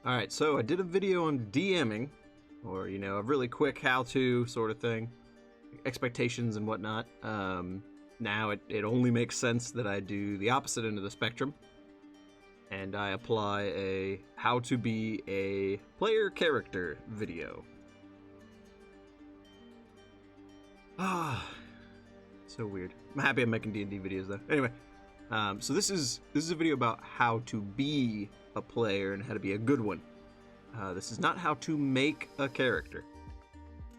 Alright, so I did a video on DMing, or, a really quick how-to sort of thing, expectations and whatnot. Now it only makes sense that I do the opposite end of the spectrum, and I apply a how to be a player character video. So weird. I'm happy I'm making D&D videos though. Anyway, so this is a video about how to be a player and how to be a good one. This is not how to make a character.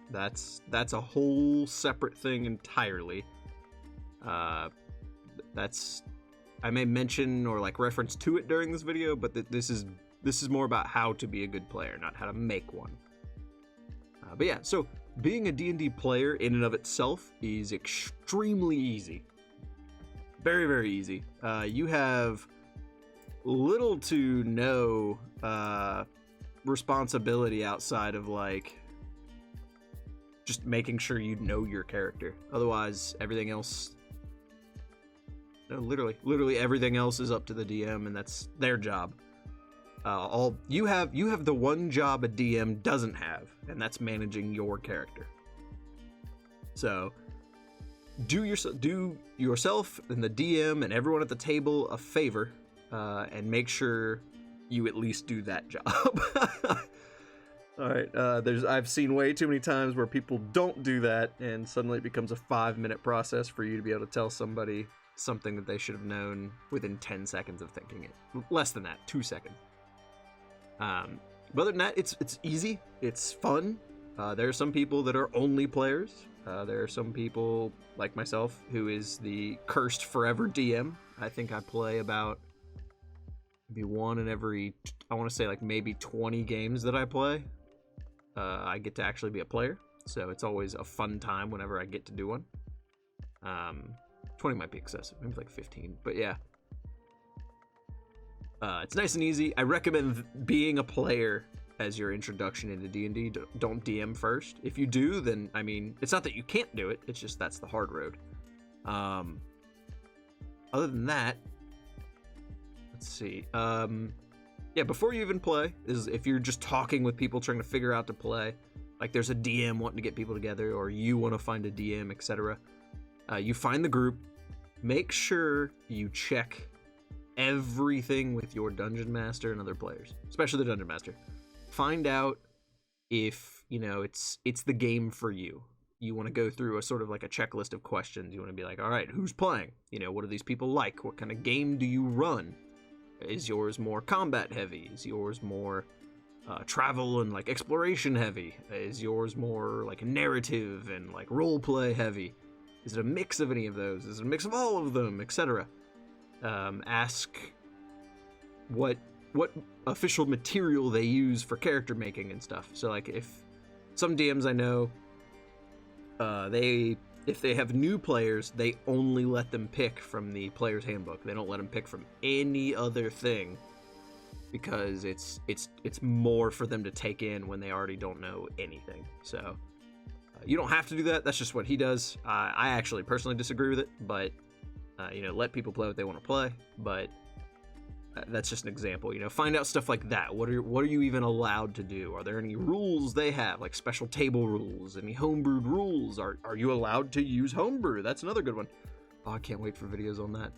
That's a whole separate thing entirely. I may mention or reference to it during this video, but this is more about how to be a good player, not how to make one. But yeah, so being a D&D player in and of itself is extremely easy. Very, very easy. You have little to no responsibility outside of just making sure you know your character. Otherwise, everything else, literally everything else is up to the DM, and that's their job. You have the one job a DM doesn't have, and that's managing your character. So do yourself and the DM and everyone at the table a favor, and make sure you at least do that job. All right, I've seen way too many times where people don't do that, and suddenly it becomes a 5-minute process for you to be able to tell somebody something that they should have known within 10 seconds of thinking it. Less than that, 2 seconds. But other than that, it's easy, it's fun. There are some people that are only players. There are some people like myself who is the cursed forever DM. I think I play about maybe one in every, I want to say maybe 20 games that I play. I get to actually be a player, so it's always a fun time whenever I get to do one. 20 might be excessive, maybe 15, but yeah. It's nice and easy. I recommend being a player as your introduction into D&D. Don't DM first. If you do, then, it's not that you can't do it, it's just that's the hard road. Other than that, let's see. Yeah, before you even play, if you're just talking with people trying to figure out to play, there's a DM wanting to get people together, or you want to find a DM, etc. You find the group, make sure you check everything with your dungeon master and other players, especially the dungeon master. Find out if, it's the game for you. You want to go through a sort of a checklist of questions. You want to be all right, who's playing? What do these people like? What kind of game do you run? Is yours more combat heavy? Is yours more travel and exploration heavy? Is yours more narrative and role play heavy? Is it a mix of any of those? Is it a mix of all of them, etc.? Ask what official material they use for character making and stuff. So if some DMs I know, if they have new players, they only let them pick from the player's handbook. They don't let them pick from any other thing, because it's more for them to take in when they already don't know anything. So you don't have to do that. That's just what he does. I actually personally disagree with it, but let people play what they want to play. But that's just an example. Find out stuff like that. What are you even allowed to do? Are there any rules they have, special table rules? Any homebrewed rules? Are you allowed to use homebrew? That's another good one. Oh, I can't wait for videos on that.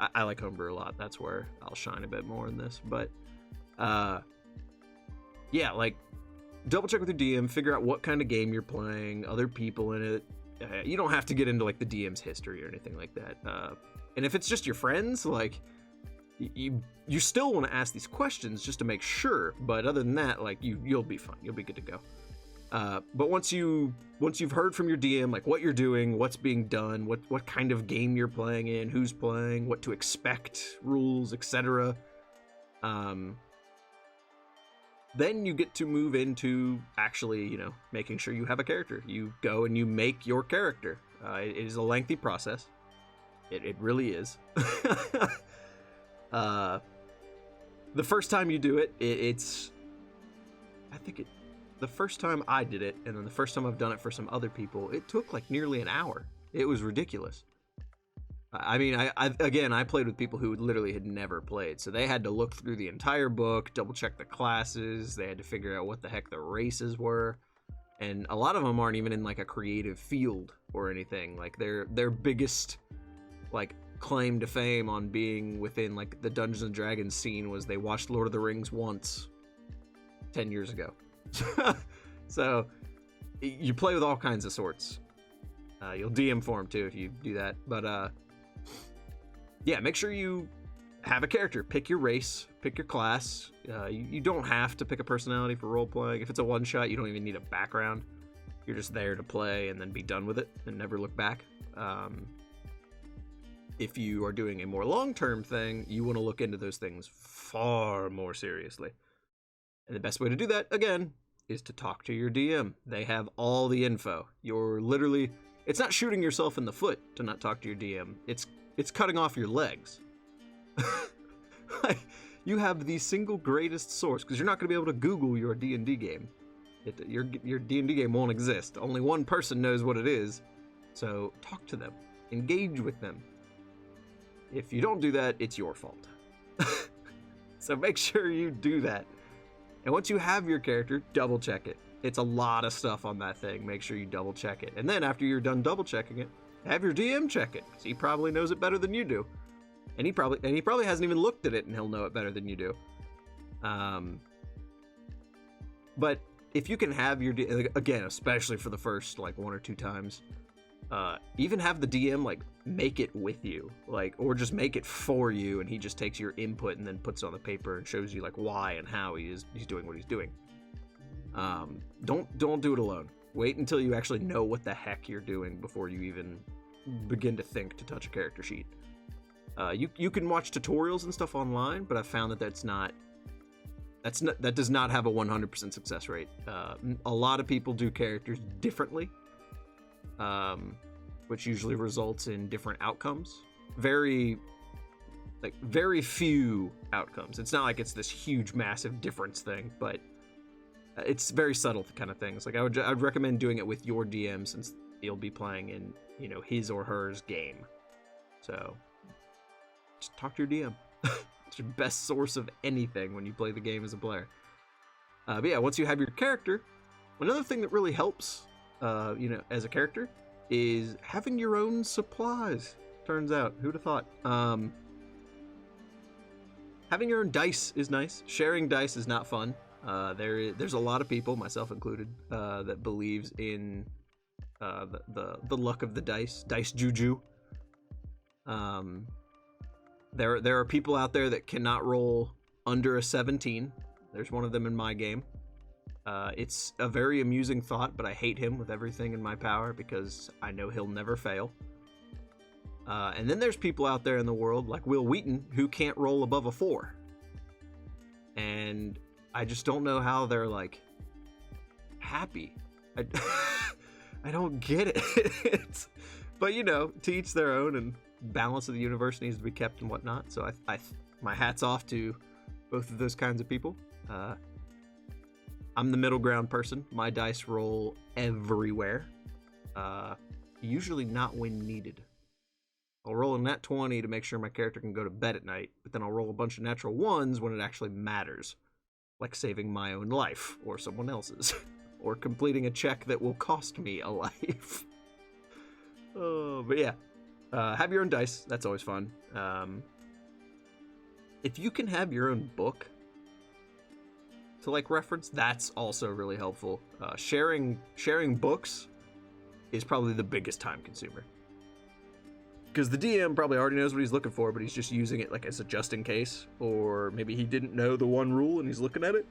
I like homebrew a lot. That's where I'll shine a bit more in this. But yeah, double check with your DM, figure out what kind of game you're playing, other people in it. You don't have to get into the DM's history or anything like that. And if it's just your friends, you still want to ask these questions just to make sure, but other than that, you'll be fine. You'll be good to go. But once you've heard from your DM, what you're doing, what's being done, what kind of game you're playing in, who's playing, what to expect, rules, etc., then you get to move into actually, making sure you have a character. You go and you make your character. It is a lengthy process. It really is. The first time you do it, the first time I did it, and then the first time I've done it for some other people, it took nearly an hour. It was ridiculous. I mean, I played with people who literally had never played, so they had to look through the entire book, double check the classes, they had to figure out what the heck the races were, and a lot of them aren't even in like a creative field or anything. Like their biggest like claim to fame on being within like the Dungeons and Dragons scene was they watched Lord of the Rings once 10 years ago. So you play with all kinds of sorts. You'll DM for them too if you do that. But yeah, make sure you have a character. Pick your race, pick your class. You don't have to pick a personality for role playing. If it's a one shot, you don't even need a background. You're just there to play and then be done with it and never look back. If you are doing a more long-term thing, you want to look into those things far more seriously. And the best way to do that, again, is to talk to your DM. They have all the info. You're literally... It's not shooting yourself in the foot to not talk to your DM. It's cutting off your legs. You have the single greatest source, because you're not going to be able to Google your D&D game. Your D&D game won't exist. Only one person knows what it is. So talk to them. Engage with them. If you don't do that, it's your fault. So make sure you do that. And once you have your character, double check it. It's a lot of stuff on that thing. Make sure you double check it. And then after you're done double checking it, have your DM check it, because he probably knows it better than you do. And he probably hasn't even looked at it, and he'll know it better than you do. But if you can have your again, especially for the first like 1 or 2 times, even have the DM like make it with you, like, or just make it for you, and he just takes your input and then puts it on the paper and shows you like why and how he's doing what he's doing. Don't do it alone. Wait until you actually know what the heck you're doing before you even begin to think to touch a character sheet. You can watch tutorials and stuff online, but I've found that that does not have a 100% success rate. A lot of people do characters differently, which usually results in different outcomes. Very few outcomes. It's not like it's this huge, massive difference thing, but it's very subtle kind of things. Like I'd recommend doing it with your DM, since you'll be playing in, his or hers game. So just talk to your DM. It's your best source of anything when you play the game as a player. But yeah, once you have your character, another thing that really helps, as a character, is having your own supplies. Turns out, who'd have thought? Having your own dice is nice. Sharing dice is not fun. There's a lot of people, myself included, that believes in the luck of the dice juju. There are people out there that cannot roll under a 17. There's one of them in my game. It's a very amusing thought, but I hate him with everything in my power because I know he'll never fail. And then there's people out there in the world like Will Wheaton who can't roll above a 4. And I just don't know how they're like happy. I don't get it. But to each their own, and balance of the universe needs to be kept and whatnot. So I my hat's off to both of those kinds of people. I'm the middle ground person. My dice roll everywhere. Usually not when needed. I'll roll a nat 20 to make sure my character can go to bed at night, but then I'll roll a bunch of natural 1s when it actually matters. Like saving my own life, or someone else's. Or completing a check that will cost me a life. Oh, but yeah. Have your own dice. That's always fun. If you can have your own book to like reference, that's also really helpful. Sharing books is probably the biggest time consumer. Because the DM probably already knows what he's looking for, but he's just using it like as a just in case. Or maybe he didn't know the one rule and he's looking at it.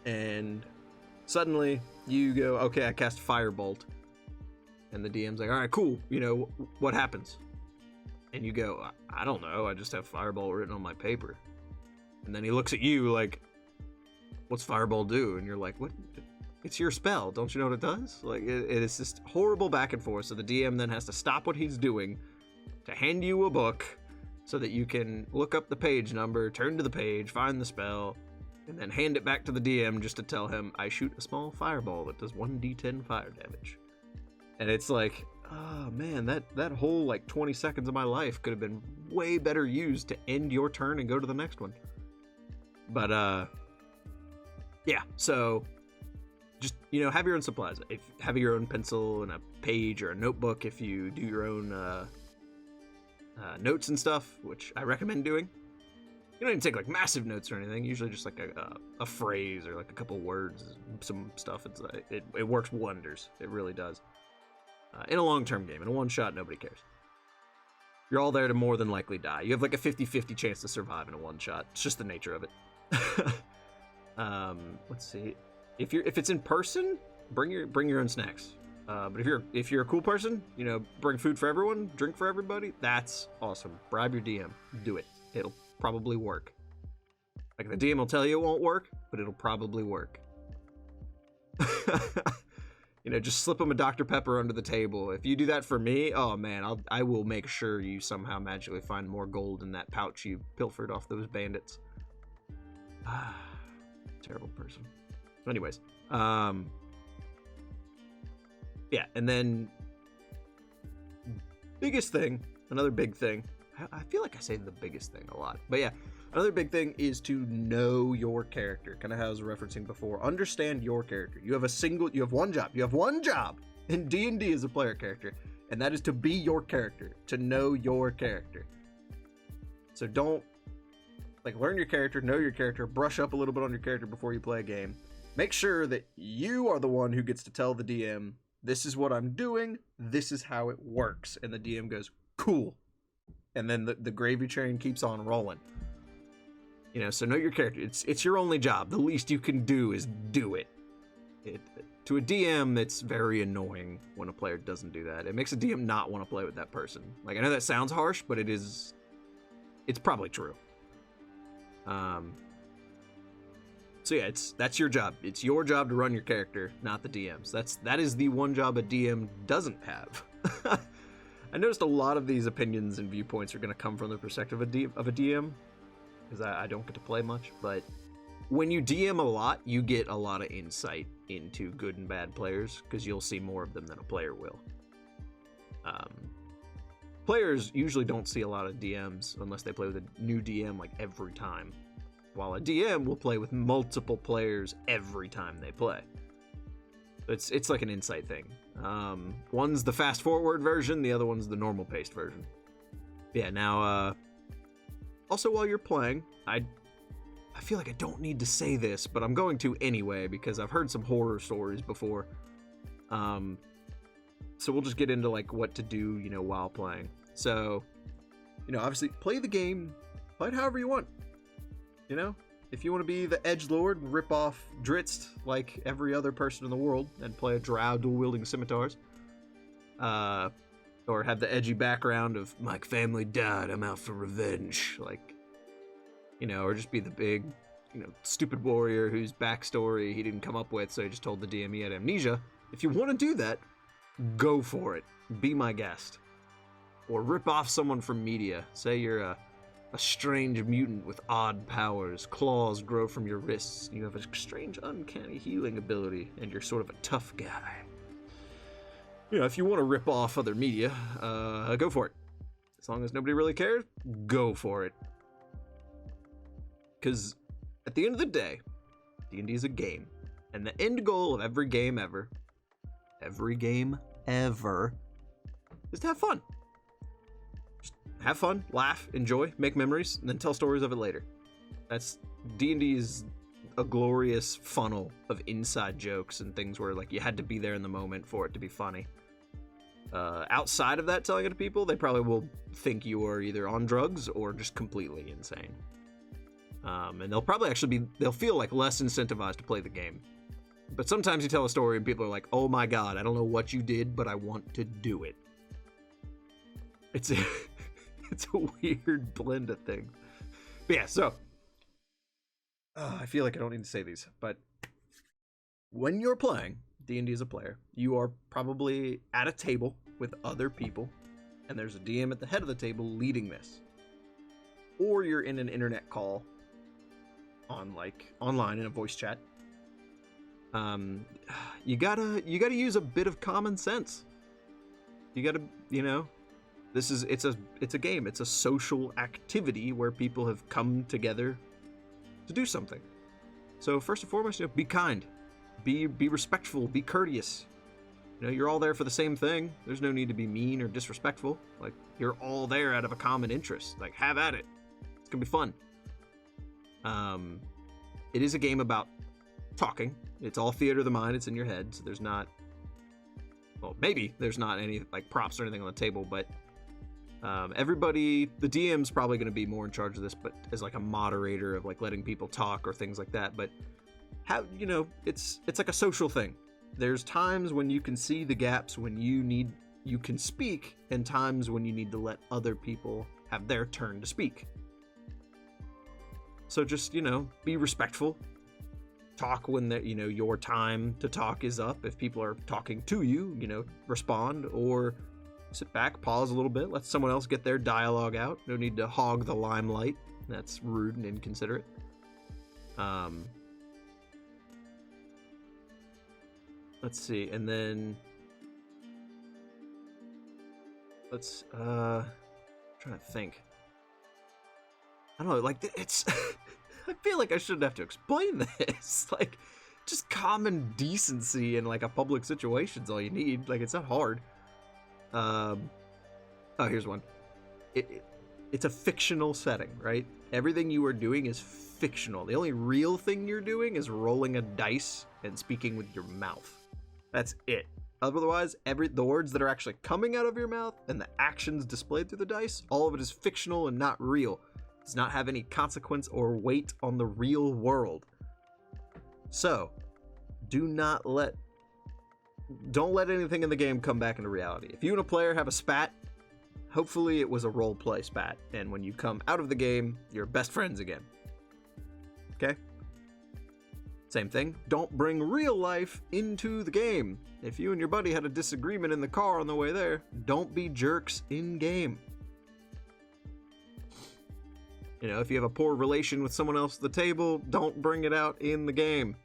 And suddenly you go, okay, I cast Firebolt. And the DM's like, all right, cool. What happens? And you go, I don't know. I just have Firebolt written on my paper. And then he looks at you like, what's Firebolt do? And you're like, what? It's your spell. Don't you know what it does? Like, it is just horrible back and forth. So the DM then has to stop what he's doing to hand you a book so that you can look up the page number, turn to the page, find the spell, and then hand it back to the DM just to tell him, I shoot a small fireball that does 1d10 fire damage. And it's like, oh man, that whole like 20 seconds of my life could have been way better used to end your turn and go to the next one. But yeah, so just, you know, have your own supplies. Have your own pencil and a page or a notebook if you do your own notes and stuff, which I recommend doing. You don't even take like massive notes or anything. Usually just like a phrase or like a couple words, some stuff. It works wonders. It really does. In a long-term game, in a one-shot, nobody cares. You're all there to more than likely die. You have like a 50-50 chance to survive in a one-shot. It's just the nature of it. Let's see. If it's in person, bring your own snacks. But if you're a cool person, you know, bring food for everyone, drink for everybody. That's awesome. Bribe your DM. Do it. It'll probably work. Like, the DM will tell you it won't work, but it'll probably work. You know, just slip them a Dr. Pepper under the table. If you do that for me, oh man, I will make sure you somehow magically find more gold in that pouch you pilfered off those bandits. Terrible person. Anyways, yeah, and then biggest thing, another big thing. I feel like I say the biggest thing a lot, but yeah, another big thing is to know your character. Kind of how I was referencing before. Understand your character. You have one job. You have one job in D&D as a player character, and that is to be your character, to know your character. So don't, like, learn your character, know your character, brush up a little bit on your character before you play a game. Make sure that you are the one who gets to tell the DM, this is what I'm doing, this is how it works. And the DM goes, cool. And then the gravy train keeps on rolling. You know, so know your character. It's your only job. The least you can do is do it. To a DM, it's very annoying when a player doesn't do that. It makes a DM not want to play with that person. Like, I know that sounds harsh, but it's probably true. So yeah, that's your job. It's your job to run your character, not the DM's. That is the one job a DM doesn't have. I noticed a lot of these opinions and viewpoints are going to come from the perspective of a DM, because I don't get to play much, but when you DM a lot, you get a lot of insight into good and bad players, because you'll see more of them than a player will. Players usually don't see a lot of DMs unless they play with a new DM like every time, while a DM will play with multiple players every time they play. It's like an insight thing. One's the fast forward version, the other one's the normal paced version. Yeah, now, also while you're playing, I feel like I don't need to say this, but I'm going to anyway, because I've heard some horror stories before. So we'll just get into like what to do, you know, while playing. So, you know, obviously play the game, play it however you want. You know, if you want to be the edgelord, rip off Dritz like every other person in the world and play a drow dual-wielding scimitars, or have the edgy background of my family died, I'm out for revenge, like, you know, or just be the big, you know, stupid warrior whose backstory he didn't come up with, so he just told the DM he had amnesia. If you want to do that, go for it. Be my guest. Or rip off someone from media. Say you're a strange mutant with odd powers. Claws grow from your wrists. You have a strange, uncanny healing ability, and you're sort of a tough guy. You know, if you want to rip off other media, go for it. As long as nobody really cares, go for it. Because at the end of the day, D&D is a game. And the end goal of every game ever, is to have fun. Just have fun, laugh, enjoy, make memories, and then tell stories of it later. That's D&D is a glorious funnel of inside jokes and things where like you had to be there in the moment for it to be funny. Outside of that, telling it to people, they probably will think you are either on drugs or just completely insane. And they'll probably they'll feel like less incentivized to play the game. But sometimes you tell a story and people are like, oh my god, I don't know what you did, but I want to do it. It's a weird blend of things. But yeah, so I feel like I don't need to say these, but when you're playing D&D as a player, you are probably at a table with other people, and there's a DM at the head of the table leading this. Or you're in an internet call online in a voice chat. You gotta use a bit of common sense. You gotta, it's a game. It's a social activity where people have come together to do something. So first and foremost, be kind, be respectful, be courteous. You're all there for the same thing. There's no need to be mean or disrespectful. Like, you're all there out of a common interest. Like, have at it. It's gonna be fun. It is a game about talking. It's all theater of the mind. It's in your head. So there's not, well, maybe there's not any like props or anything on the table, but everybody, the DM's probably going to be more in charge of this, but as like a moderator of like letting people talk or things like that. But how, it's like a social thing. There's times when you can see the gaps when you can speak, and times when you need to let other people have their turn to speak. So just, be respectful. Talk when your time to talk is up. If people are talking to you, respond, or sit back, pause a little bit, let someone else get their dialogue out. No need to hog the limelight. That's rude and inconsiderate. Let's see, and then let's trying to think. I don't know, like it's I feel like I shouldn't have to explain this. Like, just common decency in like a public situation's all you need. Like, it's not hard. Oh, here's one. It's a fictional setting, right? Everything you are doing is fictional. The only real thing you're doing is rolling a dice and speaking with your mouth. That's it. Otherwise, the words that are actually coming out of your mouth and the actions displayed through the dice, all of it is fictional and not real. It does not have any consequence or weight on the real world. So, don't let anything in the game come back into reality. If you and a player have a spat, hopefully it was a role play spat, and when you come out of the game, you're best friends again. Okay? Same thing, don't bring real life into the game. If you and your buddy had a disagreement in the car on the way there, don't be jerks in game. If you have a poor relation with someone else at the table, don't bring it out in the game.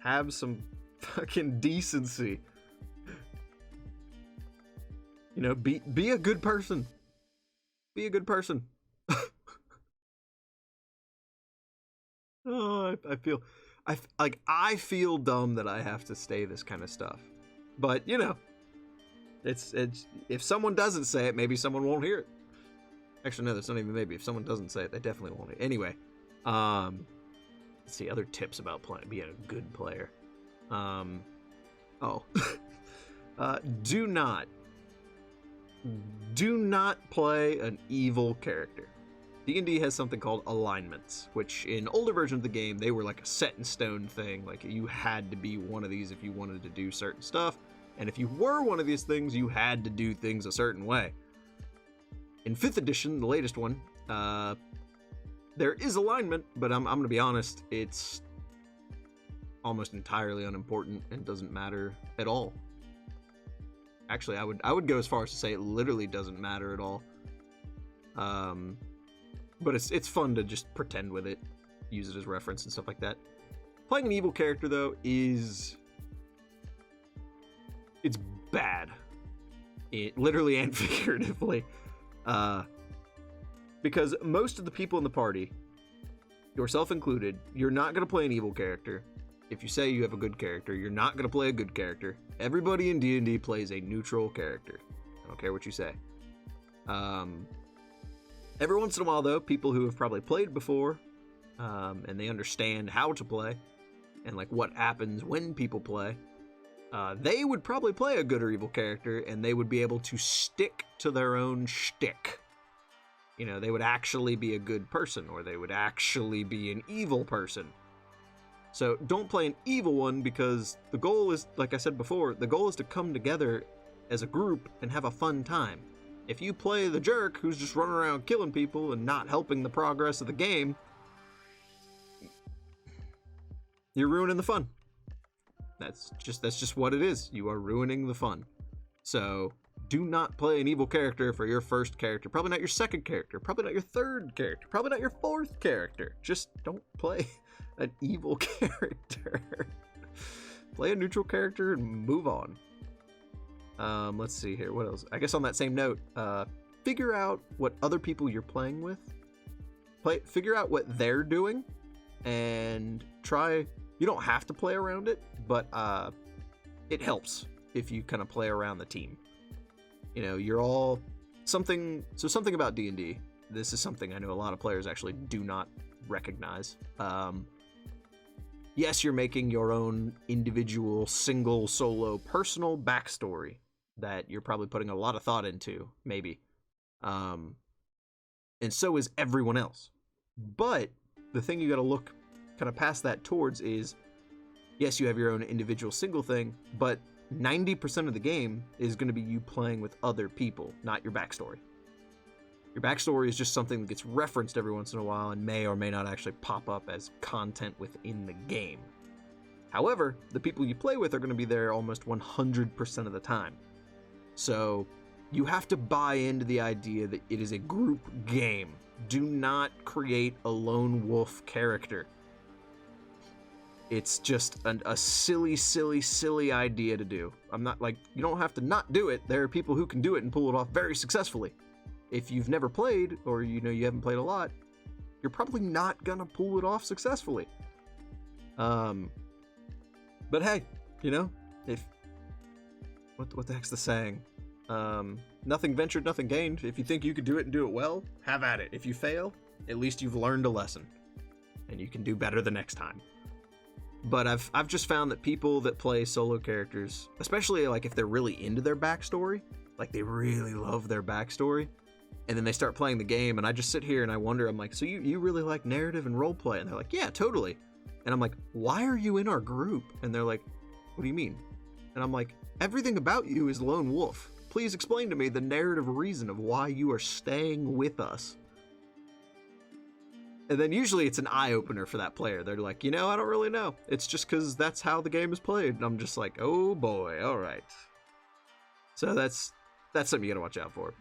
Have some fucking decency. Be a good person. Be a good person. Oh, I feel dumb that I have to say this kind of stuff. But, it's if someone doesn't say it, maybe someone won't hear it. Actually, no, that's not even maybe. If someone doesn't say it, they definitely won't. Anyway, let's see other tips about being a good player. Do not play an evil character. D&D has something called alignments, which in older versions of the game, they were like a set in stone thing. Like, you had to be one of these if you wanted to do certain stuff. And if you were one of these things, you had to do things a certain way. In 5th edition, the latest one, there is alignment, but I'm going to be honest, it's almost entirely unimportant and doesn't matter at all. Actually, I would go as far as to say it literally doesn't matter at all. But it's fun to just pretend with it, use it as reference and stuff like that. Playing an evil character, though, it's bad. Literally and figuratively. Because most of the people in the party, yourself included, you're not going to play an evil character. If you say you have a good character, you're not going to play a good character. Everybody in D&D plays a neutral character. I don't care what you say. Every once in a while, though, people who have probably played before, and they understand how to play, and like what happens when people play, they would probably play a good or evil character, and they would be able to stick to their own shtick. They would actually be a good person, or they would actually be an evil person. So don't play an evil one, because the goal is, like I said before, the goal is to come together as a group and have a fun time. If you play the jerk who's just running around killing people and not helping the progress of the game, you're ruining the fun. That's just what it is. You are ruining the fun. So do not play an evil character for your first character. Probably not your second character. Probably not your third character. Probably not your fourth character. Just don't play an evil character. Play a neutral character and move on. Let's see here. What else? I guess on that same note, figure out what other people you're playing with. Figure out what they're doing, and try. You don't have to play around it, but it helps if you kind of play around the team. You know, you're all something about D&D. This is something I know a lot of players actually do not recognize. Yes, you're making your own individual, single, solo, personal backstory that you're probably putting a lot of thought into, maybe. And so is everyone else. But the thing you got to look kind of past that towards is, yes, you have your own individual single thing, but 90% of the game is going to be you playing with other people, not your backstory. Your backstory is just something that gets referenced every once in a while and may or may not actually pop up as content within the game. However, the people you play with are going to be there almost 100% of the time. So you have to buy into the idea that it is a group game. Do not create a lone wolf character. It's just a silly, silly, silly idea to do. I'm not like, you don't have to not do it. There are people who can do it and pull it off very successfully. If you've never played, or you know you haven't played a lot, you're probably not gonna pull it off successfully. But hey, you know, if what the heck's the saying? Nothing ventured, nothing gained. If you think you could do it and do it well, have at it. If you fail, at least you've learned a lesson, and you can do better the next time. But I've just found that people that play solo characters, especially like if they're really into their backstory, like they really love their backstory, and then they start playing the game, and I just sit here and I wonder, I'm like, so you really like narrative and roleplay? And they're like, yeah, totally. And I'm like, why are you in our group? And they're like, what do you mean? And I'm like, everything about you is lone wolf. Please explain to me the narrative reason of why you are staying with us. And then usually it's an eye-opener for that player. They're like, you know, I don't really know. It's just because that's how the game is played. And I'm just like, oh boy, all right. So that's something you gotta watch out for.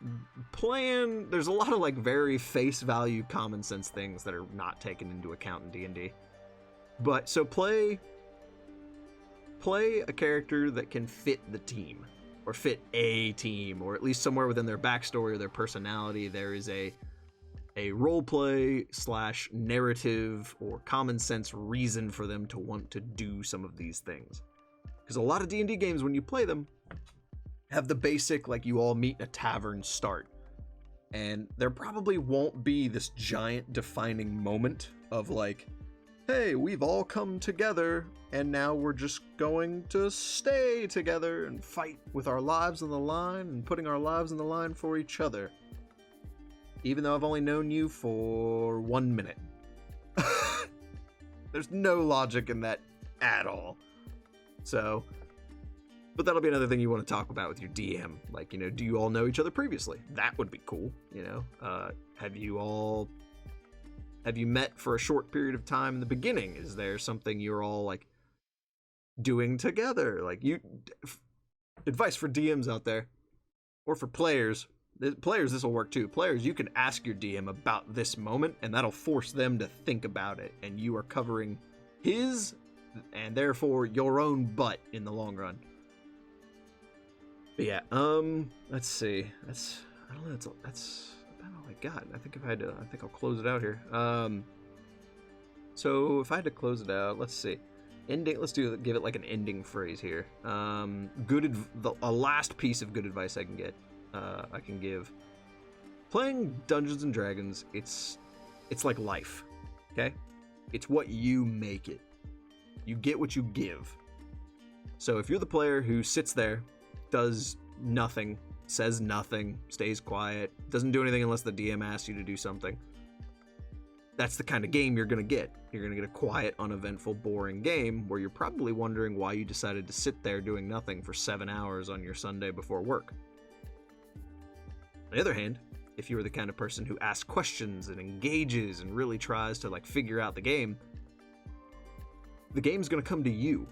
There's a lot of like very face value common sense things that are not taken into account in D&D. But so play a character that can fit the team, or fit a team, or at least somewhere within their backstory or their personality there is a roleplay / narrative or common sense reason for them to want to do some of these things. Because a lot of D&D games, when you play them, have the basic, like, you all meet in a tavern start. And there probably won't be this giant defining moment of like, hey, we've all come together and now we're just going to stay together and fight with our lives on the line and putting our lives on the line for each other. Even though I've only known you for 1 minute. There's no logic in that at all. So, but that'll be another thing you want to talk about with your DM. Like, you know, do you all know each other previously? That would be cool, you know? Have you met for a short period of time in the beginning? Is there something you're all, like, doing together? Like, advice for DMs out there, or for players. Players, this will work too. Players, you can ask your DM about this moment, and that'll force them to think about it, and you are covering his, and therefore your own butt in the long run. But yeah, let's see. I don't know. That's about all I got. I think I'll close it out here. So if I had to close it out, let's see. Ending. Give it like an ending phrase here. A last piece of good advice I can give. Playing Dungeons and Dragons, it's like life, okay? It's what you make it. You get what you give. So if you're the player who sits there, does nothing, says nothing, stays quiet, doesn't do anything unless the DM asks you to do something, that's the kind of game you're gonna get. You're gonna get a quiet, uneventful, boring game where you're probably wondering why you decided to sit there doing nothing for 7 hours on your Sunday before work. On the other hand, if you are the kind of person who asks questions and engages and really tries to like figure out the game's going to come to you.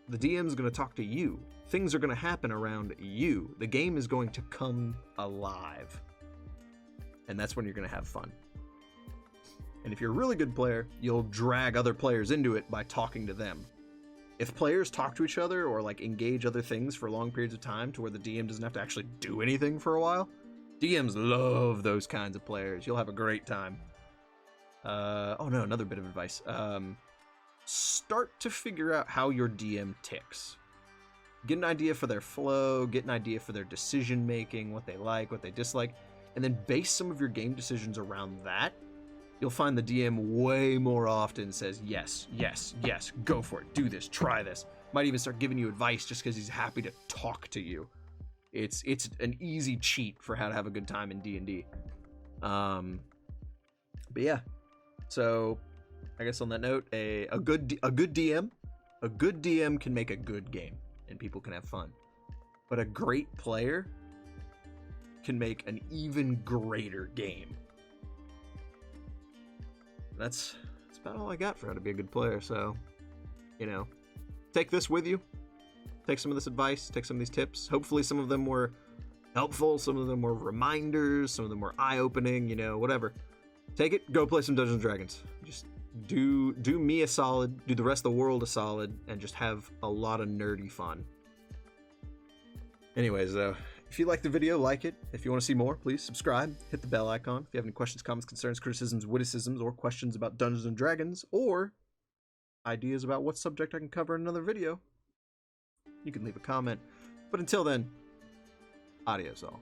The DM's going to talk to you. Things are going to happen around you. The game is going to come alive. And that's when you're going to have fun. And if you're a really good player, you'll drag other players into it by talking to them. If players talk to each other or like engage other things for long periods of time to where the DM doesn't have to actually do anything for a while, DMs love those kinds of players. You'll have a great time. Oh no, another bit of advice. Start to figure out how your DM ticks. Get an idea for their flow, get an idea for their decision making, what they like, what they dislike, and then base some of your game decisions around that. You'll find the DM way more often says, yes, yes, yes, go for it, do this, try this. Might even start giving you advice just because he's happy to talk to you. It's an easy cheat for how to have a good time in D&D. But yeah, so I guess on that note, a good DM can make a good game and people can have fun. But a great player can make an even greater game. That's about all I got for how to be a good player. So, you know, take this with you. Take some of this advice, take some of these tips. Hopefully some of them were helpful, some of them were reminders, some of them were eye-opening, you know, whatever. Take it, go play some Dungeons & Dragons. Just do me a solid, do the rest of the world a solid, and just have a lot of nerdy fun. Anyways, though, if you like the video, like it. If you want to see more, please subscribe, hit the bell icon. If you have any questions, comments, concerns, criticisms, witticisms, or questions about Dungeons & Dragons, or ideas about what subject I can cover in another video, you can leave a comment. But until then, adios all.